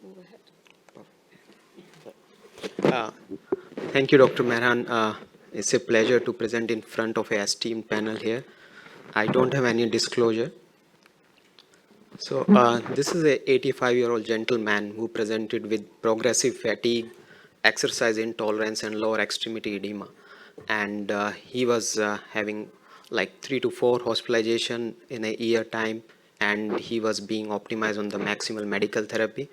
move ahead. Uh, Thank you, Dr. Mehran. It's a pleasure to present in front of a esteemed panel here. I don't have any disclosure. So this is a 85-year-old gentleman who presented with progressive fatigue, exercise intolerance, and lower extremity edema. And he was having like 3 to 4 hospitalization in a year time, and he was being optimized on the maximal medical therapy.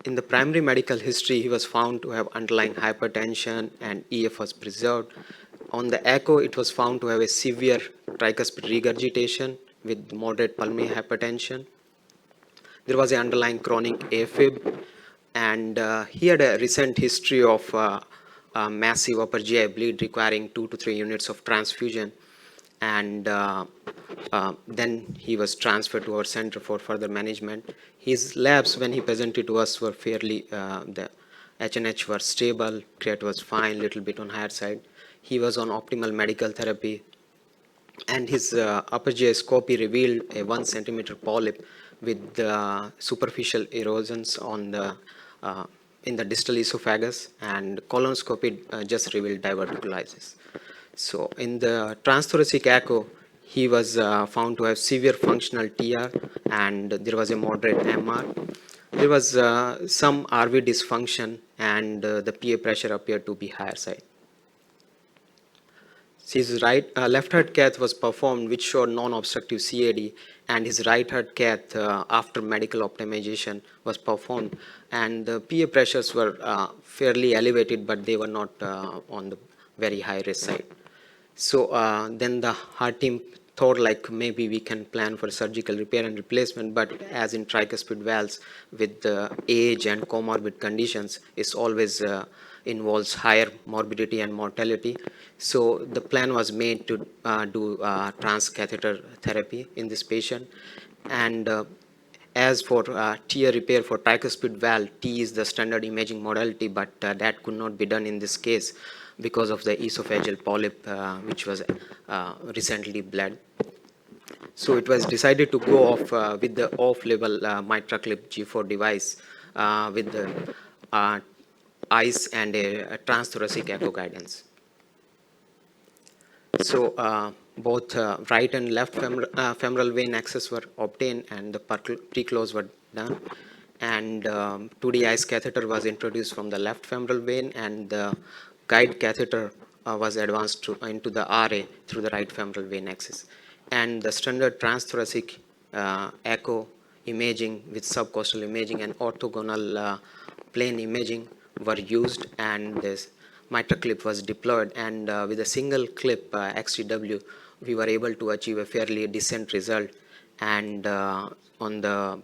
In the primary medical history, he was found to have underlying hypertension and EF was preserved. On the echo, it was found to have a severe tricuspid regurgitation with moderate pulmonary hypertension. There was an underlying chronic AFib, and he had a recent history of massive upper GI bleed requiring 2 to 3 units of transfusion. And then he was transferred to our center for further management. His labs, when he presented to us, were fairly, the HNH were stable, creat was fine, little bit on higher side. He was on optimal medical therapy, and his upper GI scopy revealed a 1 centimeter polyp with superficial erosions on the in the distal esophagus, and colonoscopy just revealed diverticulitis. So in the transthoracic echo, he was found to have severe functional TR, and there was a moderate MR. There was some RV dysfunction, and the PA pressure appeared to be higher side. His left heart cath was performed, which showed non-obstructive CAD, and his right heart cath after medical optimization was performed, and the PA pressures were fairly elevated, but they were not on the very high risk side. So then the heart team thought like maybe we can plan for surgical repair and replacement, but as in tricuspid valves with the age and comorbid conditions, it's always involves higher morbidity and mortality. So the plan was made to do transcatheter therapy in this patient. And as for TR repair for tricuspid valve, T is the standard imaging modality, but that could not be done in this case because of the esophageal polyp, which was recently bled. So it was decided to go off with the off-label MitraClip G4 device with the ICE and a transthoracic echo guidance. So both right and left femoral vein access were obtained, and the pre-close were done. And 2D ICE catheter was introduced from the left femoral vein, and the guide catheter was advanced into the RA through the right femoral vein axis. And the standard transthoracic echo imaging with subcostal imaging and orthogonal plane imaging were used, and this MitraClip was deployed, and with a single clip XTW, we were able to achieve a fairly decent result. And on the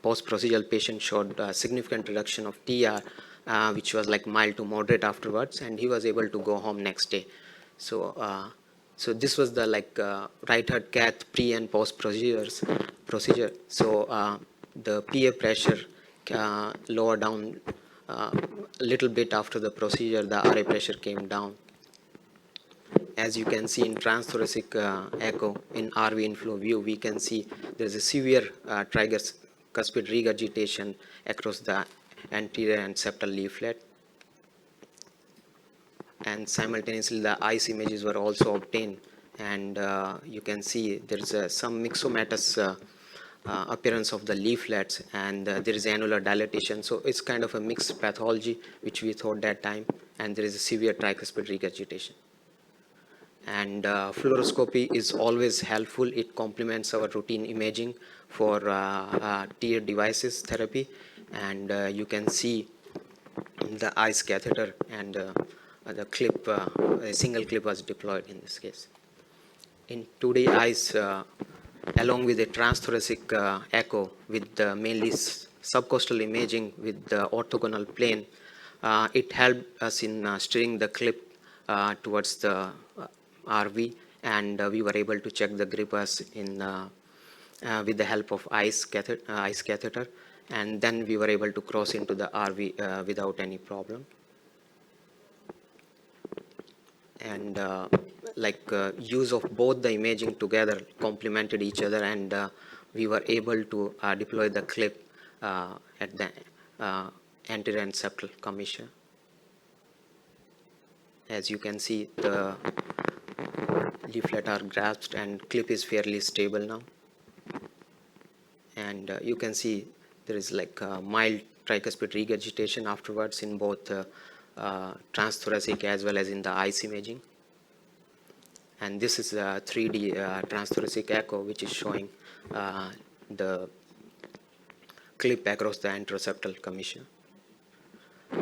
post-procedural patient showed a significant reduction of TR, which was like mild to moderate afterwards, and he was able to go home next day. So so this was the right heart cath pre and post procedure. So the PA pressure lower down a little bit after the procedure, the RA pressure came down. As you can see in transthoracic echo in RV inflow view, we can see there's a severe tricuspid regurgitation across the anterior and septal leaflet. And simultaneously, the ICE images were also obtained. And you can see there's some myxomatous appearance of the leaflets, and there is annular dilatation. So it's kind of a mixed pathology, which we thought that time, and there is a severe tricuspid regurgitation. And fluoroscopy is always helpful. It complements our routine imaging for TR devices therapy. And you can see the ICE catheter, and the clip, a single clip was deployed in this case. In 2D ICE, along with a transthoracic echo with mainly subcostal imaging with the orthogonal plane, it helped us in steering the clip towards the RV, and we were able to check the grippers in with the help of ICE catheter, and then we were able to cross into the RV without any problem. And use of both the imaging together complemented each other, and we were able to deploy the clip at the anterior and septal commissure. As you can see, the leaflet are grasped and clip is fairly stable now. And you can see there is like mild tricuspid regurgitation afterwards in both transthoracic as well as in the ICE imaging. And this is a 3D transthoracic echo, which is showing the clip across the anteroseptal commissure.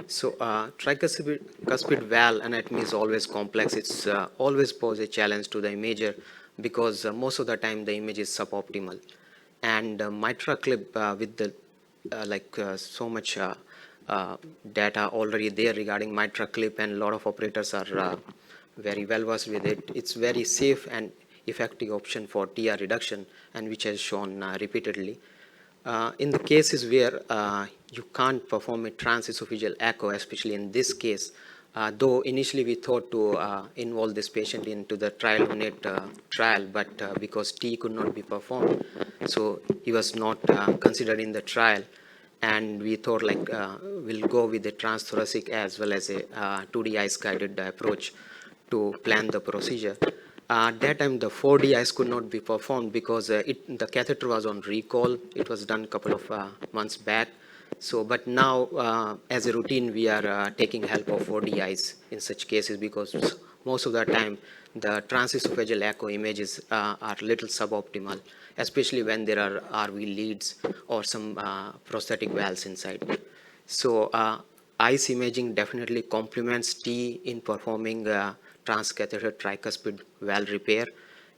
So tricuspid valve anatomy is always complex. It's always pose a challenge to the imager because most of the time the image is suboptimal. And mitra clip with the so much data already there regarding mitra clip, and a lot of operators are very well versed with it. It's very safe and effective option for TR reduction, and which has shown repeatedly. In the cases where you can't perform a transesophageal echo, especially in this case, though initially we thought to involve this patient into the trial-unit trial, but because T could not be performed, so he was not considered in the trial, and we thought we'll go with the transthoracic as well as a 2D ICE-guided approach to plan the procedure. That time the 4D ICE could not be performed because the catheter was on recall. It was done a couple of months back. So, but now as a routine, we are taking help of 4D ICE in such cases because most of the time the transesophageal echo images are little suboptimal, especially when there are RV leads or some prosthetic valves inside. So ICE imaging definitely complements T in performing transcatheter tricuspid valve repair,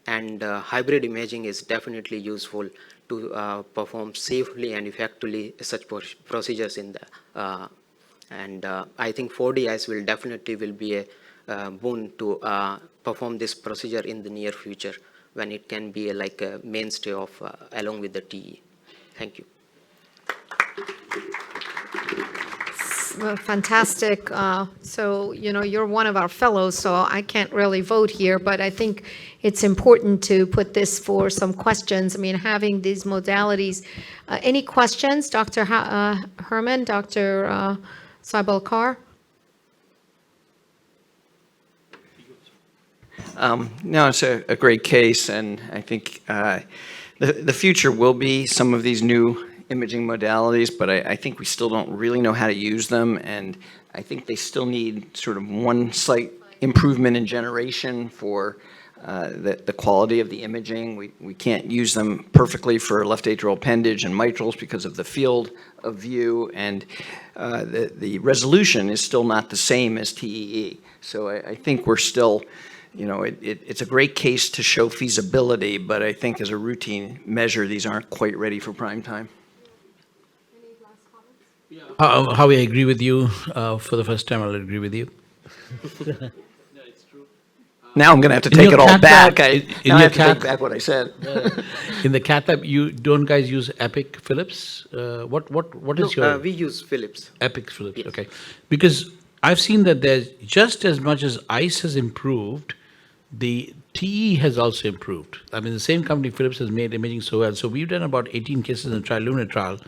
and hybrid imaging is definitely useful to perform safely and effectively such procedures in the and I think 4D ICE will definitely be a boon to perform this procedure in the near future when it can be like a mainstay of along with the TE. Thank you. Well, fantastic. So, you're one of our fellows, so I can't really vote here, but I think it's important to put this for some questions. I mean, having these modalities. Any questions, Dr. Herman, Dr. Saibal-Kar? No, it's a great case, and I think the future will be some of these new imaging modalities, but I think we still don't really know how to use them, and I think they still need sort of one slight improvement in generation for the quality of the imaging. We can't use them perfectly for left atrial appendage and mitrals because of the field of view, and the resolution is still not the same as TEE. So I think we're still, it's a great case to show feasibility, but I think as a routine measure, these aren't quite ready for prime time. How I agree with you. For the first time, I'll agree with you. Now I'm going to have to take it all back. I have to take back what I said. In the cath lab, you don't guys use Epic Philips? What is your We use Philips. Epic Philips? Yes. Okay, because I've seen that there's just as much as ICE has improved, the TE has also improved. I mean, the same company Philips has made imaging so well. So we've done about 18 cases in the trial-lunar trial,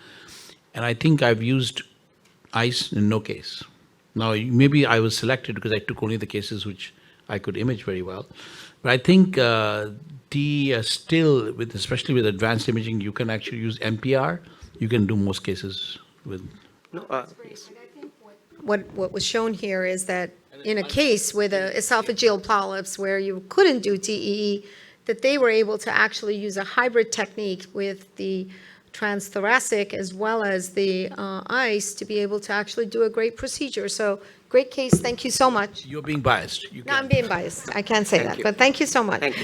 and I think I've used ICE in no case. Now, maybe I was selected because I took only the cases which I could image very well. But I think TE still, especially with advanced imaging, you can actually use MPR. You can do most cases with. No, yes. What was shown here is that in a case with esophageal polyps where you couldn't do TEE, that they were able to actually use a hybrid technique with the transthoracic as well as the ICE to be able to actually do a great procedure. So great case. Thank you so much. You're being biased. No, I'm being biased. I can't say that, but thank you so much. Thank you.